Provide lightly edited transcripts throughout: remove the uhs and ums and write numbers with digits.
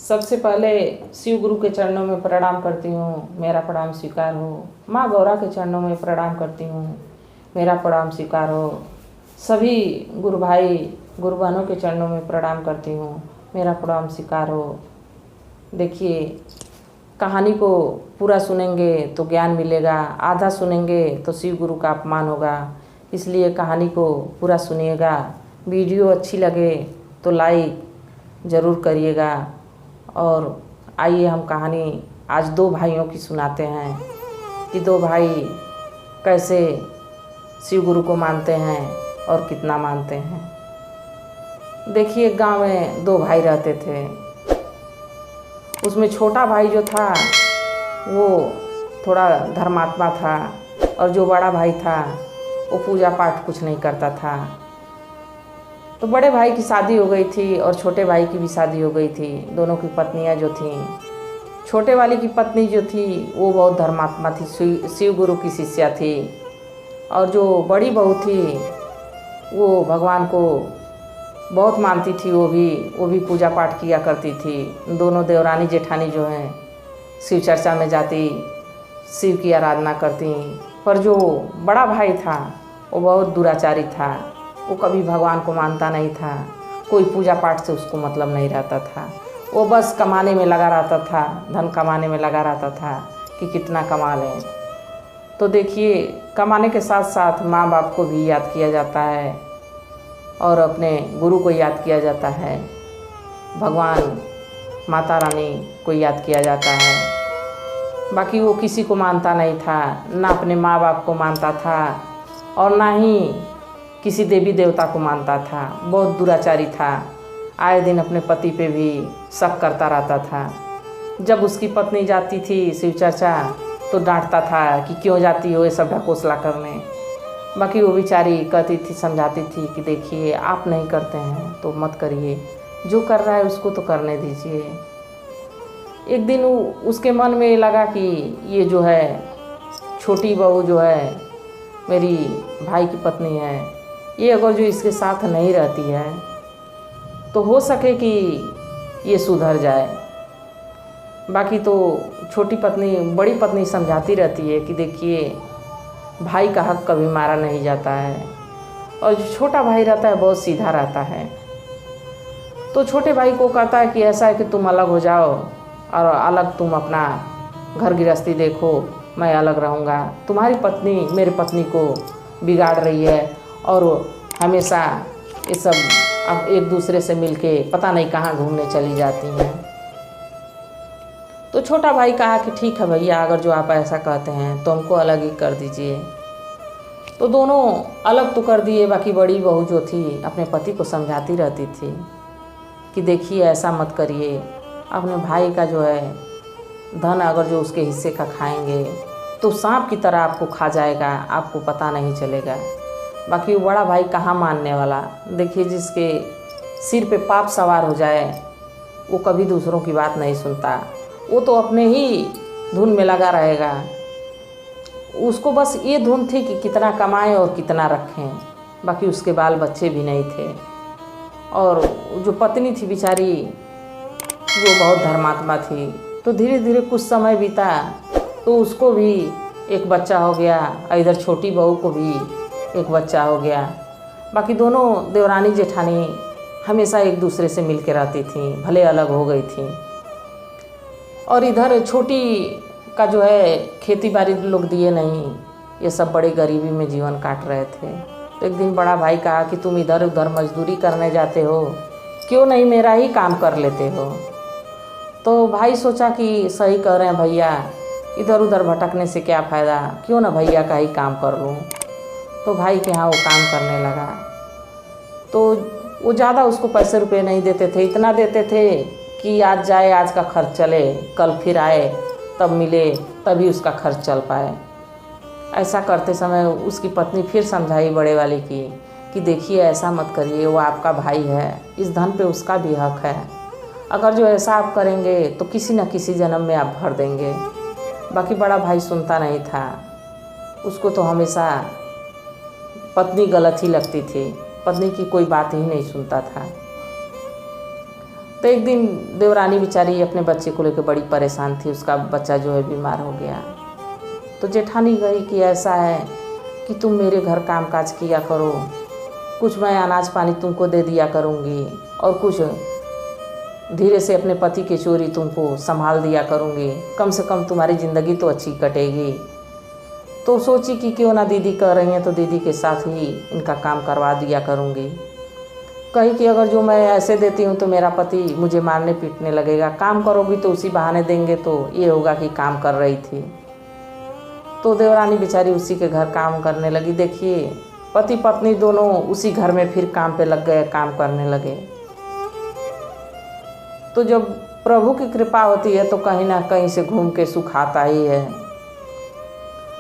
सबसे पहले शिव गुरु के चरणों में प्रणाम करती हूँ, मेरा प्रणाम स्वीकार हो। माँ गौरा के चरणों में प्रणाम करती हूँ, मेरा प्रणाम स्वीकार हो। सभी गुरु भाई गुरु बहनों के चरणों में प्रणाम करती हूँ, मेरा प्रणाम स्वीकार हो। देखिए, कहानी को पूरा सुनेंगे तो ज्ञान मिलेगा, आधा सुनेंगे तो शिव गुरु का अपमान होगा। इसलिए कहानी को पूरा सुनिएगा। वीडियो अच्छी लगे तो लाइक ज़रूर करिएगा। और आइए हम कहानी आज दो भाइयों की सुनाते हैं कि दो भाई कैसे शिव गुरु को मानते हैं और कितना मानते हैं। देखिए, गांव में दो भाई रहते थे। उसमें छोटा भाई जो था वो थोड़ा धर्मात्मा था और जो बड़ा भाई था वो पूजा पाठ कुछ नहीं करता था। तो बड़े भाई की शादी हो गई थी और छोटे भाई की भी शादी हो गई थी। दोनों की पत्नियां जो थीं, छोटे वाले की पत्नी जो थी वो बहुत धर्मात्मा थी, शिव गुरु की शिष्या थी। और जो बड़ी बहू थी वो भगवान को बहुत मानती थी। वो भी पूजा पाठ किया करती थी। दोनों देवरानी जेठानी जो हैं शिव चर्चा में जाती, शिव की आराधना करती। पर जो बड़ा भाई था वो बहुत दुराचारी था। वो कभी भगवान को मानता नहीं था, कोई पूजा पाठ से उसको मतलब नहीं रहता था। वो बस कमाने में लगा रहता था, धन कमाने में लगा रहता था कि कितना कमा लें। तो देखिए, कमाने के साथ साथ माँ बाप को भी याद किया जाता है और अपने गुरु को याद किया जाता है, भगवान माता रानी को याद किया जाता है। बाकी वो किसी को मानता नहीं था, ना अपने माँ बाप को मानता था और ना ही किसी देवी देवता को मानता था। बहुत दुराचारी था, आए दिन अपने पति पे भी शक करता रहता था। जब उसकी पत्नी जाती थी शिव चर्चा तो डांटता था कि क्यों जाती हो ये सब ढकोसला करने। बाकी वो बेचारी कहती थी, समझाती थी कि देखिए, आप नहीं करते हैं तो मत करिए, जो कर रहा है उसको तो करने दीजिए। एक दिन उसके मन में लगा कि ये जो है छोटी बहू जो है मेरी भाई की पत्नी है, ये अगर जो इसके साथ नहीं रहती है तो हो सके कि ये सुधर जाए। बाकी तो छोटी पत्नी बड़ी पत्नी समझाती रहती है कि देखिए, भाई का हक कभी मारा नहीं जाता है। और जो छोटा भाई रहता है बहुत सीधा रहता है। तो छोटे भाई को कहता है कि ऐसा है कि तुम अलग हो जाओ और अलग तुम अपना घर गृहस्थी देखो, मैं अलग रहूँगा। तुम्हारी पत्नी मेरी पत्नी को बिगाड़ रही है और हमेशा ये सब अब एक दूसरे से मिलके पता नहीं कहाँ घूमने चली जाती हैं। तो छोटा भाई कहा कि ठीक है भैया, अगर जो आप ऐसा कहते हैं तो हमको अलग ही कर दीजिए। तो दोनों अलग तो कर दिए। बाकी बड़ी बहू जो थी अपने पति को समझाती रहती थी कि देखिए, ऐसा मत करिए, अपने भाई का जो है धन अगर जो उसके हिस्से का खाएंगे तो सांप की तरह आपको खा जाएगा, आपको पता नहीं चलेगा। बाकी वो बड़ा भाई कहाँ मानने वाला। देखिए, जिसके सिर पे पाप सवार हो जाए वो कभी दूसरों की बात नहीं सुनता, वो तो अपने ही धुन में लगा रहेगा। उसको बस ये धुन थी कि कितना कमाएं और कितना रखें। बाकी उसके बाल बच्चे भी नहीं थे। और जो पत्नी थी बेचारी वो बहुत धर्मात्मा थी। तो धीरे धीरे कुछ समय बीता तो उसको भी एक बच्चा हो गया, इधर छोटी बहू को भी एक बच्चा हो गया। बाकी दोनों देवरानी जेठानी हमेशा एक दूसरे से मिल के रहती थीं, भले अलग हो गई थीं। और इधर छोटी का जो है खेती बाड़ी लोग दिए नहीं, ये सब बड़े गरीबी में जीवन काट रहे थे। तो एक दिन बड़ा भाई कहा कि तुम इधर उधर मजदूरी करने जाते हो, क्यों नहीं मेरा ही काम कर लेते हो। तो भाई सोचा कि सही कह रहे हैं भैया, इधर उधर भटकने से क्या फ़ायदा, क्यों ना भैया का ही काम कर लूँ। तो भाई के यहाँ वो काम करने लगा। तो वो ज़्यादा उसको पैसे रुपए नहीं देते थे, इतना देते थे कि आज जाए आज का खर्च चले, कल फिर आए तब मिले तभी उसका खर्च चल पाए। ऐसा करते समय उसकी पत्नी फिर समझाई बड़े वाले की कि देखिए, ऐसा मत करिए, वो आपका भाई है, इस धन पे उसका भी हक है। अगर जो ऐसा आप करेंगे तो किसी न किसी जन्म में आप भर देंगे। बाकी बड़ा भाई सुनता नहीं था, उसको तो हमेशा पत्नी गलत ही लगती थी, पत्नी की कोई बात ही नहीं सुनता था। तो एक दिन देवरानी बेचारी अपने बच्चे को लेकर बड़ी परेशान थी। उसका बच्चा जो है बीमार हो गया। तो जेठानी गई कि ऐसा है कि तुम मेरे घर काम काज किया करो, कुछ मैं अनाज पानी तुमको दे दिया करूँगी और कुछ धीरे से अपने पति के चोरी तुमको संभाल दिया करूँगी, कम से कम तुम्हारी ज़िंदगी तो अच्छी कटेगी। तो सोची कि क्यों ना दीदी कर रही हैं तो दीदी के साथ ही इनका काम करवा दिया करूँगी। कही कि अगर जो मैं ऐसे देती हूँ तो मेरा पति मुझे मारने पीटने लगेगा, काम करोगी तो उसी बहाने देंगे तो ये होगा कि काम कर रही थी। तो देवरानी बेचारी उसी के घर काम करने लगी। देखिए पति पत्नी दोनों उसी घर में फिर काम पे लग गए, काम करने लगे। तो जब प्रभु की कृपा होती है तो कहीं ना कहीं से घूम के सुख आता ही है।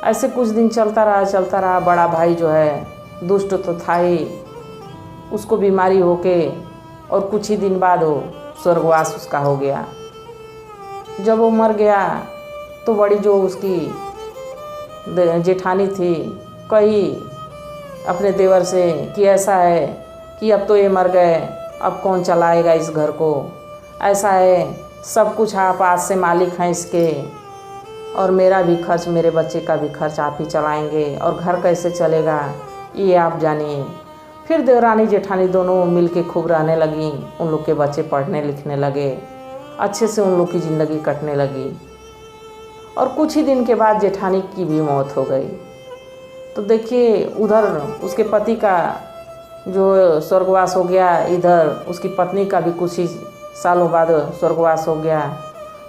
ऐसे कुछ दिन चलता रहा। बड़ा भाई जो है दुष्ट तो था ही, उसको बीमारी होके और कुछ ही दिन बाद वो स्वर्गवास उसका हो गया। जब वो मर गया तो बड़ी जो उसकी जेठानी थी कही अपने देवर से कि ऐसा है कि अब तो ये मर गए, अब कौन चलाएगा इस घर को। ऐसा है सब कुछ आप आज से मालिक हैं इसके, और मेरा भी खर्च, मेरे बच्चे का भी खर्च आप ही चलाएंगे, और घर कैसे चलेगा ये आप जानिए। फिर देवरानी जेठानी दोनों मिल के खूब रहने लगी। उन लोग के बच्चे पढ़ने लिखने लगे, अच्छे से उन लोग की ज़िंदगी कटने लगी। और कुछ ही दिन के बाद जेठानी की भी मौत हो गई। तो देखिए उधर उसके पति का जो स्वर्गवास हो गया, इधर उसकी पत्नी का भी कुछ ही सालों बाद स्वर्गवास हो गया।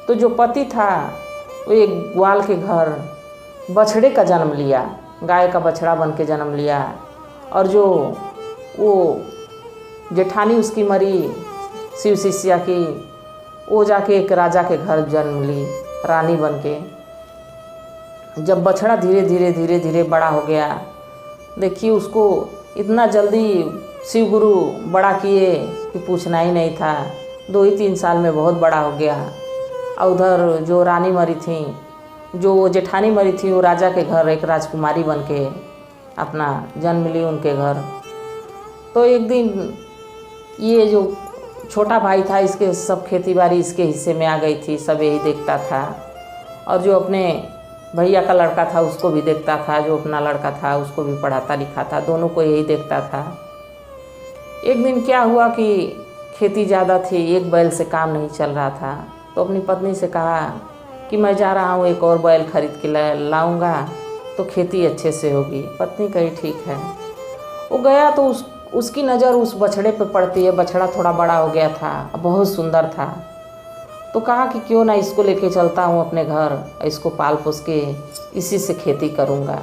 तो जो पति था वो एक ग्वाल के घर बछड़े का जन्म लिया, गाय का बछड़ा बन के जन्म लिया। और जो वो जेठानी उसकी मरी शिव शिष्या की, वो जाके एक राजा के घर जन्म ली रानी बन के। जब बछड़ा धीरे धीरे बड़ा हो गया, देखिए उसको इतना जल्दी शिव गुरु बड़ा किए कि पूछना ही नहीं था। 2 ही 3 साल में बहुत बड़ा हो गया। और उधर जो रानी मरी थी, जो जेठानी मरी थी, वो राजा के घर एक राजकुमारी बन के अपना जन्म ली उनके घर। तो एक दिन ये जो छोटा भाई था, इसके सब खेती बाड़ी इसके हिस्से में आ गई थी, सब यही देखता था। और जो अपने भैया का लड़का था उसको भी देखता था, जो अपना लड़का था उसको भी पढ़ाता लिखाता, दोनों को यही देखता था। एक दिन क्या हुआ कि खेती ज़्यादा थी, एक बैल से काम नहीं चल रहा था। तो अपनी पत्नी से कहा कि मैं जा रहा हूँ, एक और बैल खरीद के लाऊंगा तो खेती अच्छे से होगी। पत्नी कही ठीक है। वो गया तो उसकी नज़र उस बछड़े पे पड़ती है। बछड़ा थोड़ा बड़ा हो गया था, बहुत सुंदर था। तो कहा कि क्यों ना इसको लेके चलता हूँ अपने घर, इसको पाल पोस के इसी से खेती करूँगा।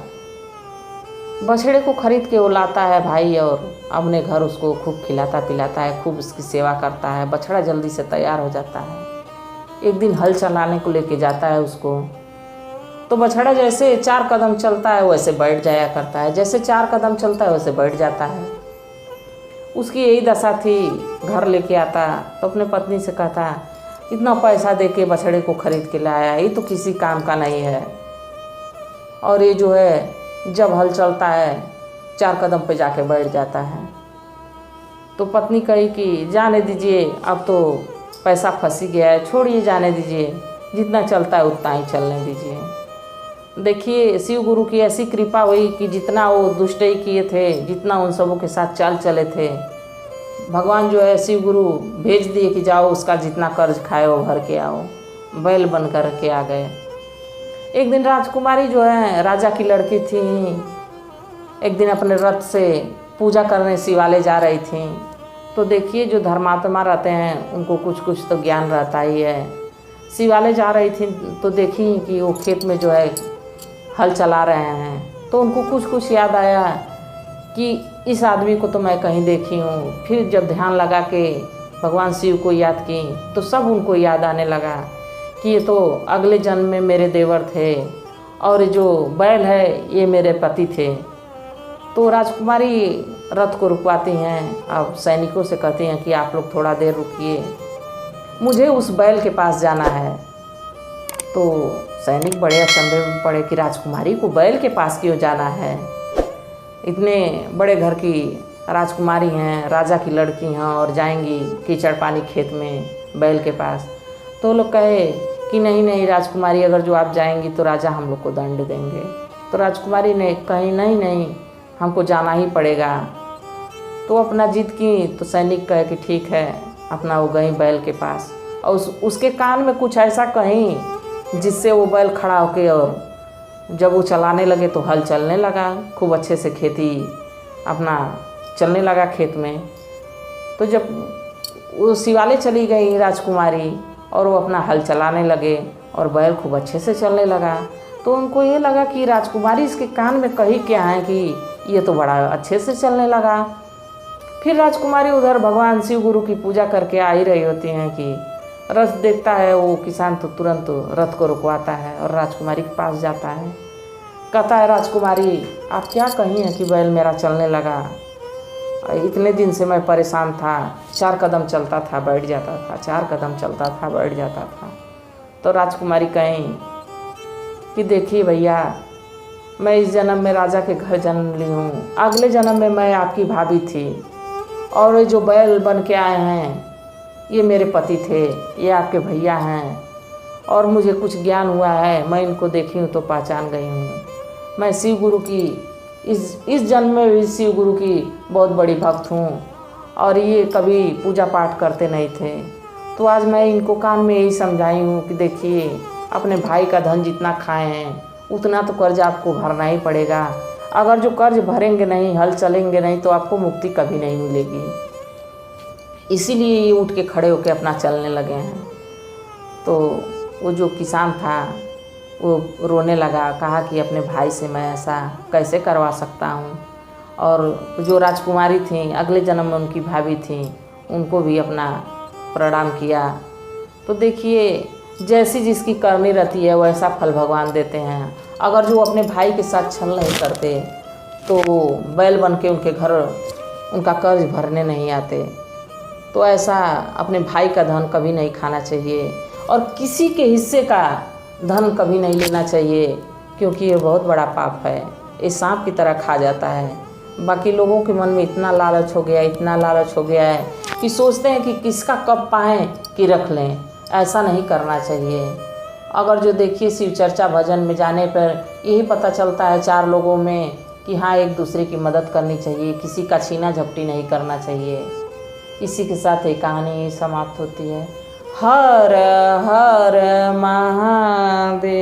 बछड़े को खरीद के वो लाता है भाई, और अपने घर उसको खूब खिलाता पिलाता है, खूब उसकी सेवा करता है। बछड़ा जल्दी से तैयार हो जाता है। एक दिन हल चलाने को लेके जाता है उसको, तो बछड़ा जैसे 4 कदम चलता है वैसे बैठ जाया करता है, जैसे 4 कदम चलता है वैसे बैठ जाता है। उसकी यही दशा थी। घर लेके आता तो अपने पत्नी से कहता इतना पैसा दे के बछड़े को खरीद के लाया, ये तो किसी काम का नहीं है, और ये जो है जब हल चलता है 4 कदम पे जाके बैठ जाता है। तो पत्नी कही कि जाने दीजिए, अब तो पैसा फंस गया है, छोड़िए जाने दीजिए, जितना चलता है उतना ही चलने दीजिए। देखिए शिव गुरु की ऐसी कृपा हुई कि जितना वो दुष्टई किए थे, जितना उन सबों के साथ चाल चले थे, भगवान जो है शिव गुरु भेज दिए कि जाओ उसका जितना कर्ज खाए वो भर के आओ। बैल बन कर के आ गए। एक दिन राजकुमारी जो है राजा की लड़की थी, एक दिन अपने रथ से पूजा करने शिवालय जा रही थी। तो देखिए जो धर्मात्मा रहते हैं उनको कुछ कुछ तो ज्ञान रहता ही है। शिवालय जा रही थी तो देखी कि वो खेत में जो है हल चला रहे हैं, तो उनको कुछ कुछ याद आया कि इस आदमी को तो मैं कहीं देखी हूँ। फिर जब ध्यान लगा के भगवान शिव को याद की तो सब उनको याद आने लगा कि ये तो अगले जन्म में मेरे देवर थे, और जो बैल है ये मेरे पति थे। तो राजकुमारी रथ को रुकवाती हैं, अब सैनिकों से कहती हैं कि आप लोग थोड़ा देर रुकिए, मुझे उस बैल के पास जाना है। तो सैनिक बड़े अचंभे में पड़े कि राजकुमारी को बैल के पास क्यों जाना है, इतने बड़े घर की राजकुमारी हैं, राजा की लड़की हैं और जाएंगी कीचड़ पानी खेत में बैल के पास। तो लोग कहे कि नहीं नहीं राजकुमारी, अगर जो आप जाएंगी तो राजा हम लोग को दंड देंगे। तो राजकुमारी ने कही नहीं नहीं, हमको जाना ही पड़ेगा। तो अपना जिद की तो सैनिक कहे कि ठीक है, अपना वो गई बैल के पास और उसके कान में कुछ ऐसा कहीं जिससे वो बैल खड़ा होके, और जब वो चलाने लगे तो हल चलने लगा, खूब अच्छे से खेती अपना चलने लगा खेत में। तो जब वो शिवाले चली गई राजकुमारी और वो अपना हल चलाने लगे और बैल खूब अच्छे से चलने लगा, तो उनको ये लगा कि राजकुमारी इसके कान में कही क्या है कि ये तो बड़ा अच्छे से चलने लगा। फिर राजकुमारी उधर भगवान शिव गुरु की पूजा करके आ ही रही होती हैं कि रथ देखता है वो किसान, तो तुरंत रथ को रुकवाता है और राजकुमारी के पास जाता है। कहता है राजकुमारी आप क्या कही हैं कि बैल मेरा चलने लगा, इतने दिन से मैं परेशान था, 4 कदम चलता था बैठ जाता था, 4 कदम चलता था बैठ जाता था। तो राजकुमारी कहीं कि देखिए भैया, मैं इस जन्म में राजा के घर जन्म ली हूँ, अगले जन्म में मैं आपकी भाभी थी और ये जो बैल बन के आए हैं ये मेरे पति थे, ये आपके भैया हैं और मुझे कुछ ज्ञान हुआ है, मैं इनको देखी हूँ तो पहचान गई हूँ। मैं शिव गुरु की इस जन्म में भी शिव गुरु की बहुत बड़ी भक्त हूँ और ये कभी पूजा पाठ करते नहीं थे। तो आज मैं इनको कान में यही समझाई हूँ कि देखिए, अपने भाई का धन जितना खाए हैं उतना तो कर्ज आपको भरना ही पड़ेगा। अगर जो कर्ज भरेंगे नहीं, हल चलेंगे नहीं, तो आपको मुक्ति कभी नहीं मिलेगी। इसीलिए ये उठ के खड़े होके अपना चलने लगे हैं। तो वो जो किसान था वो रोने लगा, कहा कि अपने भाई से मैं ऐसा कैसे करवा सकता हूँ। और जो राजकुमारी थी अगले जन्म में उनकी भाभी थी, उनको भी अपना प्रणाम किया। तो देखिए, जैसी जिसकी करनी रहती है वैसा फल भगवान देते हैं। अगर जो अपने भाई के साथ छल नहीं करते तो बैल बन के उनके घर उनका कर्ज भरने नहीं आते। तो ऐसा अपने भाई का धन कभी नहीं खाना चाहिए और किसी के हिस्से का धन कभी नहीं लेना चाहिए, क्योंकि ये बहुत बड़ा पाप है। ये सांप की तरह खा जाता है। बाकी लोगों के मन में इतना लालच हो गया, इतना लालच हो गया है कि सोचते हैं कि किसका कब पाएँ कि रख लें। ऐसा नहीं करना चाहिए। अगर जो देखिए, शिव चर्चा भजन में जाने पर यही पता चलता है 4 लोगों में कि हाँ, एक दूसरे की मदद करनी चाहिए, किसी का छीना झपटी नहीं करना चाहिए। इसी के साथ ये कहानी समाप्त होती है। हर हर महादेव।